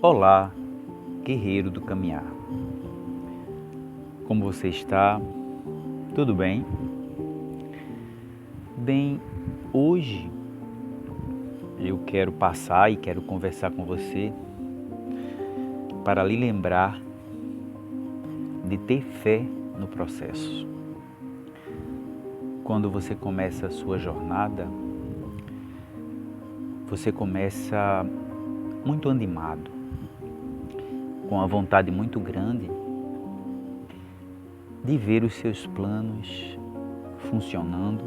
Olá, guerreiro do caminhar. Como você está? Tudo bem? Bem, hoje eu quero passar e quero conversar com você para lhe lembrar de ter fé no processo. Quando você começa a sua jornada, você começa muito animado, com a vontade muito grande de ver os seus planos funcionando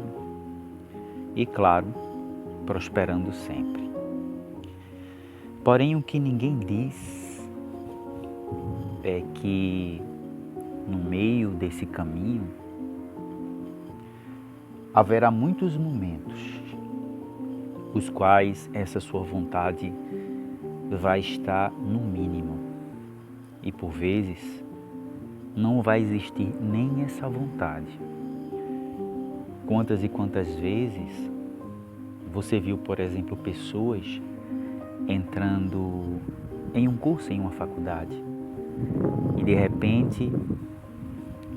e, claro, prosperando sempre. Porém, o que ninguém diz é que no meio desse caminho haverá muitos momentos os quais essa sua vontade vai estar no mínimo e por vezes não vai existir nem essa vontade. Quantas e quantas vezes você viu, por exemplo, pessoas entrando em um curso, em uma faculdade, e de repente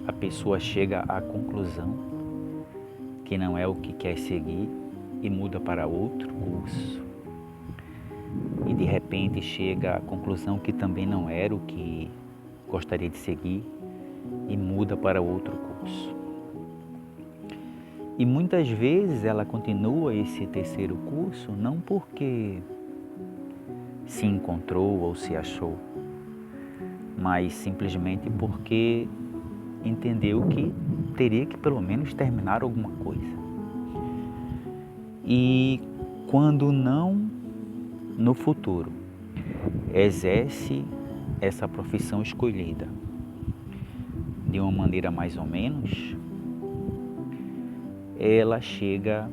a pessoa chega à conclusão que não é o que quer seguir e muda para outro curso. E de repente chega à conclusão que também não era o que gostaria de seguir e muda para outro curso. E muitas vezes ela continua esse terceiro curso não porque se encontrou ou se achou, mas simplesmente porque entendeu que teria que pelo menos terminar alguma coisa. E quando não, no futuro, exerce essa profissão escolhida de uma maneira mais ou menos, ela chega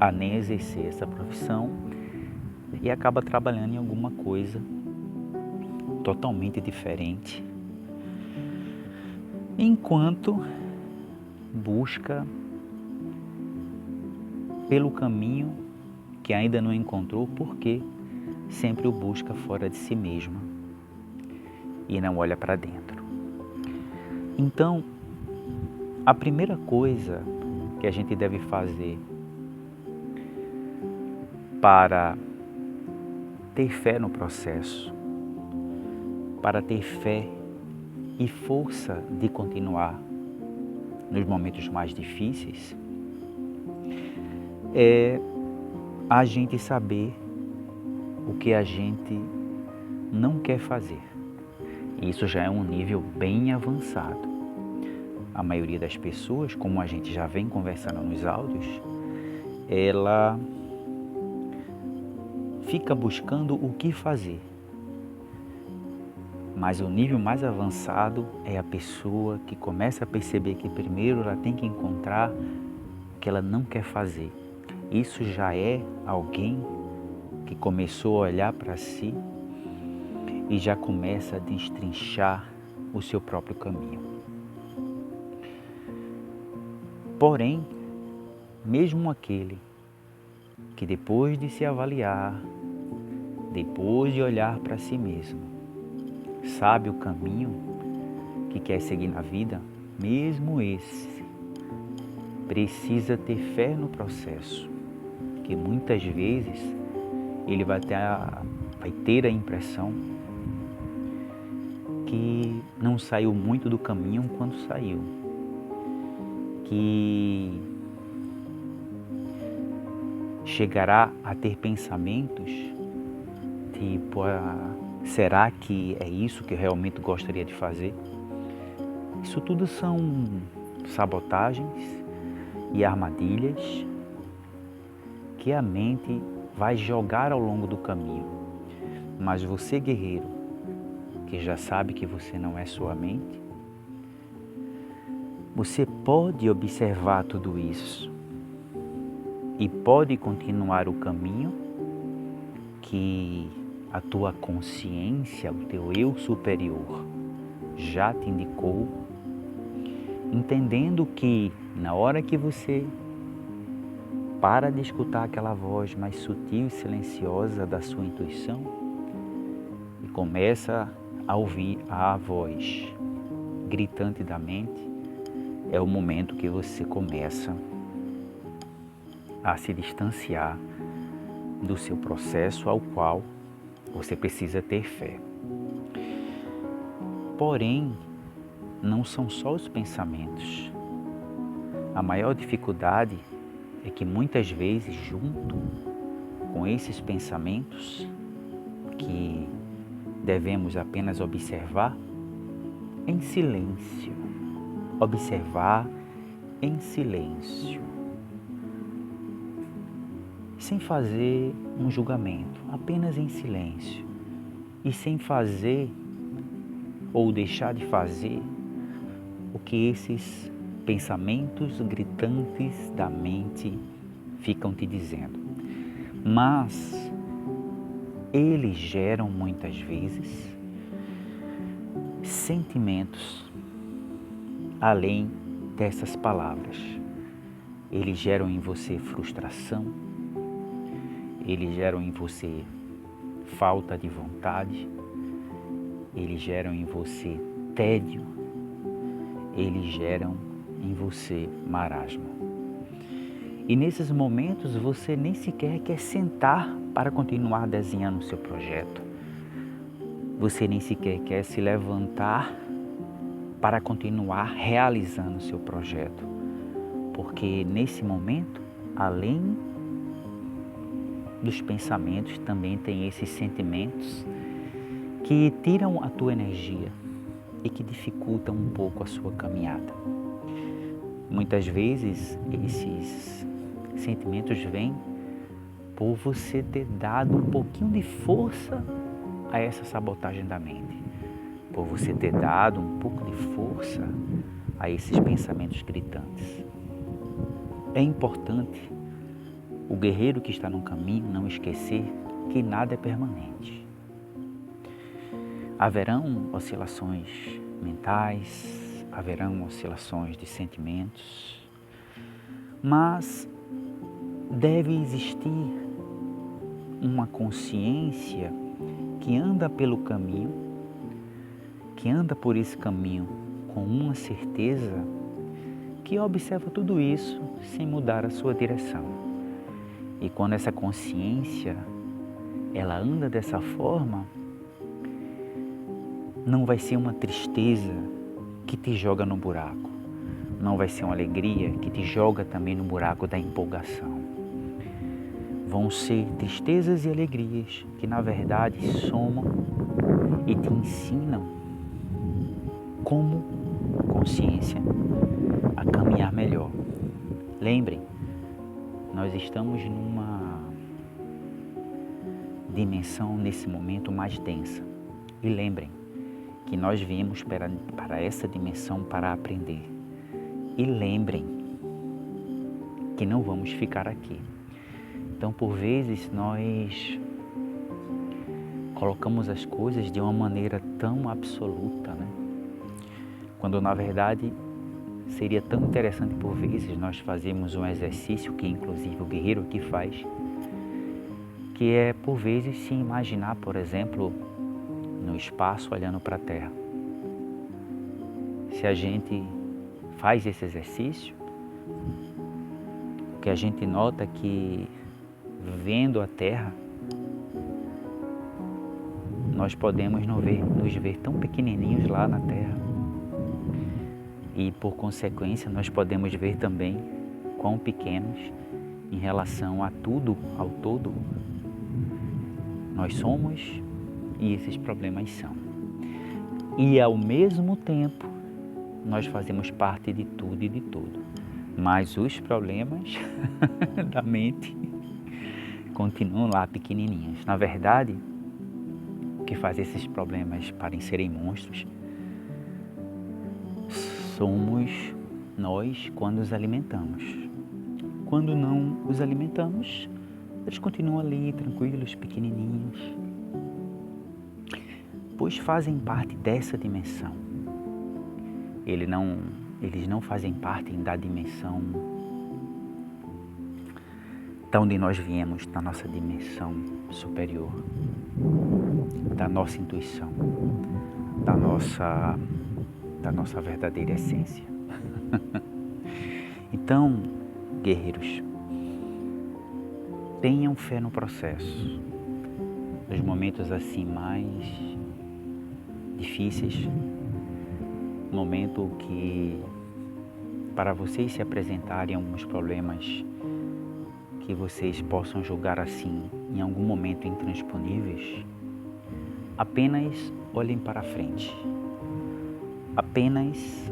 a nem exercer essa profissão e acaba trabalhando em alguma coisa totalmente diferente, enquanto busca pelo caminho que ainda não encontrou, porque sempre o busca fora de si mesma e não olha para dentro. Então, a primeira coisa que a gente deve fazer para ter fé no processo, para ter fé e força de continuar nos momentos mais difíceis, é a gente saber o que a gente não quer fazer. Isso já é um nível bem avançado. A maioria das pessoas, como a gente já vem conversando nos áudios, ela fica buscando o que fazer. Mas o nível mais avançado é a pessoa que começa a perceber que primeiro ela tem que encontrar o que ela não quer fazer. Isso já é alguém que começou a olhar para si e já começa a destrinchar o seu próprio caminho. Porém, mesmo aquele que depois de se avaliar, depois de olhar para si mesmo, sabe o caminho que quer seguir na vida, mesmo esse precisa ter fé no processo, que muitas vezes ele vai ter a impressão que não saiu muito do caminho quando saiu, que chegará a ter pensamentos tipo, será que é isso que eu realmente gostaria de fazer? Isso tudo são sabotagens e armadilhas que a mente vai jogar ao longo do caminho. Mas você, guerreiro, que já sabe que você não é sua mente, você pode observar tudo isso e pode continuar o caminho que a tua consciência, o teu eu superior já te indicou, entendendo que na hora que você para de escutar aquela voz mais sutil e silenciosa da sua intuição, começa a ouvir a voz gritante da mente, é o momento que você começa a se distanciar do seu processo ao qual você precisa ter fé. Porém, não são só os pensamentos. A maior dificuldade é que muitas vezes, junto com esses pensamentos que devemos apenas observar em silêncio, observar em silêncio, sem fazer um julgamento, apenas em silêncio e sem fazer ou deixar de fazer o que esses pensamentos gritantes da mente ficam te dizendo. Mas eles geram muitas vezes sentimentos além dessas palavras. Eles geram em você frustração, eles geram em você falta de vontade, eles geram em você tédio, eles geram em você marasmo. E nesses momentos você nem sequer quer sentar para continuar desenhando o seu projeto. Você nem sequer quer se levantar para continuar realizando o seu projeto. Porque nesse momento, além dos pensamentos, também tem esses sentimentos que tiram a tua energia e que dificultam um pouco a sua caminhada. Muitas vezes esses sentimentos vêm por você ter dado um pouquinho de força a essa sabotagem da mente, por você ter dado um pouco de força a esses pensamentos gritantes. É importante o guerreiro que está no caminho não esquecer que nada é permanente. Haverão oscilações mentais, haverão oscilações de sentimentos, mas deve existir uma consciência que anda pelo caminho, que anda por esse caminho com uma certeza, que observa tudo isso sem mudar a sua direção. E quando essa consciência, ela anda dessa forma, não vai ser uma tristeza que te joga no buraco. Não vai ser uma alegria que te joga também no buraco da empolgação. Vão ser tristezas e alegrias que na verdade somam e te ensinam como consciência a caminhar melhor. Lembrem, nós estamos numa dimensão nesse momento mais densa. E lembrem que nós viemos para essa dimensão para aprender. E lembrem que não vamos ficar aqui. Então, por vezes, nós colocamos as coisas de uma maneira tão absoluta, né? Quando, na verdade, seria tão interessante, por vezes, nós fazermos um exercício que, inclusive, o guerreiro aqui faz, que é, por vezes, se imaginar, por exemplo, no espaço olhando para a Terra. Se a gente faz esse exercício, o que a gente nota é que, vendo a Terra, nós podemos nos ver tão pequenininhos lá na Terra. E, por consequência, nós podemos ver também quão pequenos em relação a tudo, ao todo, nós somos e esses problemas são. E, ao mesmo tempo, nós fazemos parte de tudo e de tudo. Mas os problemas da mente continuam lá pequenininhos. Na verdade, o que faz esses problemas serem monstros somos nós quando os alimentamos. Quando não os alimentamos, eles continuam ali, tranquilos, pequenininhos, pois fazem parte dessa dimensão. Eles não fazem parte da dimensão da onde nós viemos, da nossa dimensão superior. da nossa intuição, da nossa verdadeira essência. Então, guerreiros, tenham fé no processo. Nos momentos assim mais difíceis, momento que para vocês se apresentarem alguns problemas que vocês possam julgar assim em algum momento intransponíveis, apenas olhem para frente. Apenas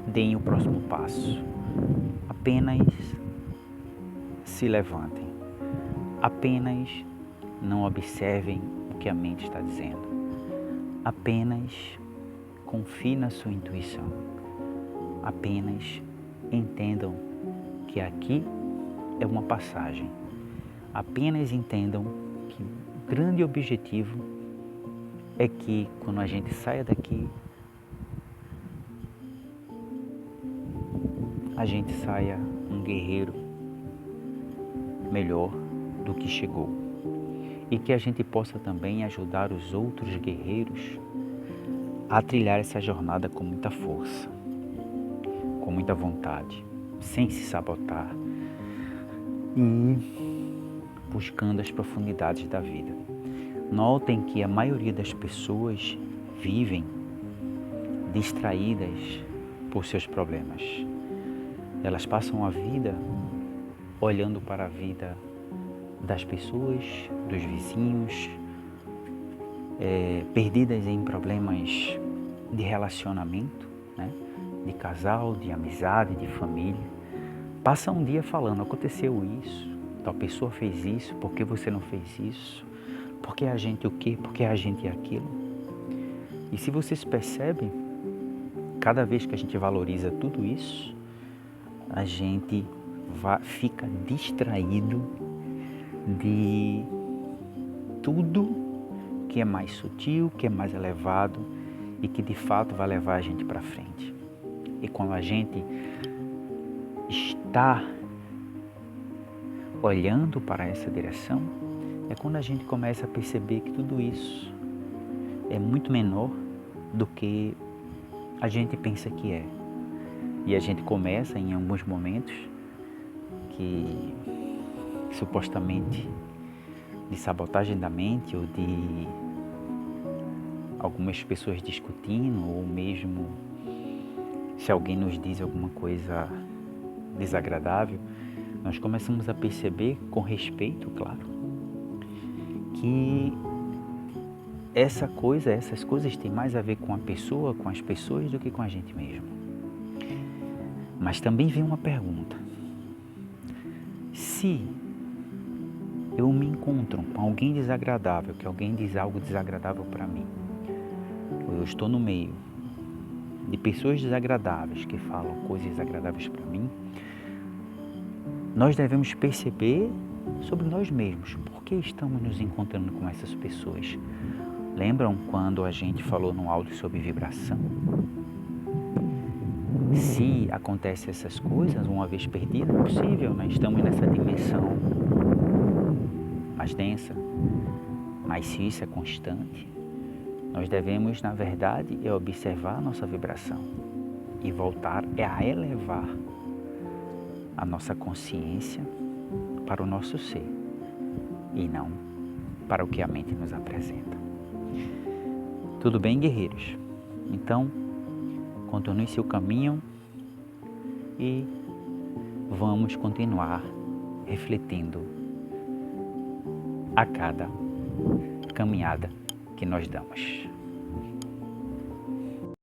deem o próximo passo. Apenas se levantem. Apenas não observem o que a mente está dizendo. Apenas confie na sua intuição. Apenas entendam que aqui é uma passagem. Apenas entendam que o grande objetivo é que quando a gente saia daqui, a gente saia um guerreiro melhor do que chegou. E que a gente possa também ajudar os outros guerreiros a trilhar essa jornada com muita força, com muita vontade, sem se sabotar e buscando as profundidades da vida. Notem que a maioria das pessoas vivem distraídas por seus problemas. Elas passam a vida olhando para a vida das pessoas, dos vizinhos, perdidas em problemas de relacionamento, né? De casal, de amizade, de família. Passa um dia falando, aconteceu isso, tal pessoa fez isso, por que você não fez isso? Por que a gente o quê? Por que a gente aquilo? E se vocês percebem, cada vez que a gente valoriza tudo isso, a gente fica distraído de tudo que é mais sutil, que é mais elevado e que de fato vai levar a gente para frente. E quando a gente está olhando para essa direção, é quando a gente começa a perceber que tudo isso é muito menor do que a gente pensa que é. E a gente começa em alguns momentos que supostamente de sabotagem da mente ou de algumas pessoas discutindo, ou mesmo se alguém nos diz alguma coisa desagradável, nós começamos a perceber, com respeito, claro, que essas coisas têm mais a ver com a pessoa, com as pessoas, do que com a gente mesmo. Mas também vem uma pergunta. Se eu me encontro com alguém desagradável, que alguém diz algo desagradável para mim, ou eu estou no meio de pessoas desagradáveis que falam coisas desagradáveis para mim, nós devemos perceber sobre nós mesmos, por que estamos nos encontrando com essas pessoas. Lembram quando a gente falou no áudio sobre vibração? Se acontecem essas coisas, uma vez perdida, é possível, nós estamos nessa dimensão mais densa, mas se isso é constante, nós devemos, na verdade, observar a nossa vibração e voltar a elevar a nossa consciência para o nosso ser e não para o que a mente nos apresenta. Tudo bem, guerreiros? Então, continue seu caminho e vamos continuar refletindo a cada caminhada que nós damos.